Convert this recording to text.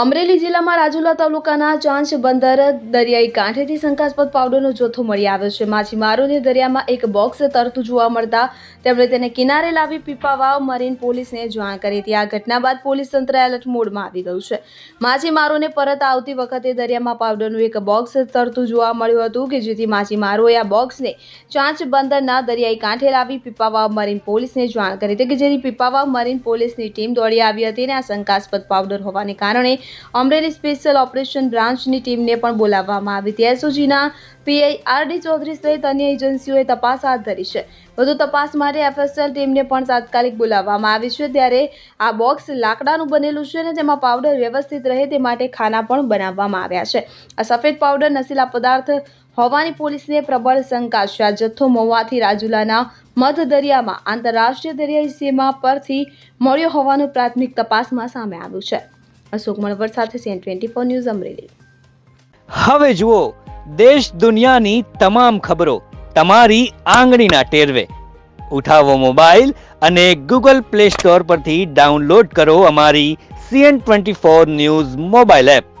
અમરેલી જિલ્લામાં રાજુલા તાલુકાના ચાંચ બંદર દરિયાઈ કાંઠેથી શંકાસ્પદ પાવડરનો જથ્થો મળી આવ્યો છે. માછીમારોને દરિયામાં એક બોક્સ તરતું જોવા મળતા તેમણે તેને કિનારે લાવી પીપાવાવ મરીન પોલીસને જાણ કરી હતી. આ ઘટના બાદ પોલીસ તંત્ર એલર્ટ મોડમાં આવી ગયું છે. માછીમારોને પરત આવતી વખતે દરિયામાં પાવડરનું એક બોક્સ તરતું જોવા મળ્યું હતું કે જેથી માછીમારોએ આ બોક્સને ચાંચ બંદરના દરિયાઈ કાંઠે લાવી પીપાવાવ મરીન પોલીસને જાણ કરી હતી કે જેથી પીપાવાવ મરીન પોલીસની ટીમ દોડી આવી હતી અને આ શંકાસ્પદ પાવડર હોવાને કારણે અમરેલી સ્પેશિયલ ઓપરેશન બ્રાન્ચની ટીમને પણ બોલાવવામાં આવી હતી. એસઓજીના પીઆઈ આરડી ચૌધરી સહિત અન્ય એજન્સીઓએ તપાસ હાથ ધરી છે. વધુ તપાસ માટે એફએસએલ ટીમને પણ તાત્કાલિક બોલાવવામાં આવી છે. ત્યારે આ બોક્સ લાકડાનું બનેલું છે અને તેમાં પાવડર વ્યવસ્થિત રહે તે માટે ખાના પણ બનાવવામાં આવ્યા છે. આ સફેદ પાવડર નશીલા પદાર્થ હોવાની પોલીસને પ્રબળ શંકા છે. આ જથ્થો મહુવાથી રાજુલાના મધ દરિયામાં આંતરરાષ્ટ્રીય દરિયાઈ સીમા પરથી મળ્યો હોવાનું પ્રાથમિક તપાસમાં સામે આવ્યું છે. અશોક મણવર સાથે CN24 ન્યૂઝ અમરેલી. હવે જુઓ દેશ દુનિયાની તમામ ખબરો તમારી આંગળીના ટેરવે. ઉઠાવો મોબાઈલ અને Google Play Store પરથી ડાઉનલોડ કરો અમારી CN24 ન્યૂઝ મોબાઈલ એપ.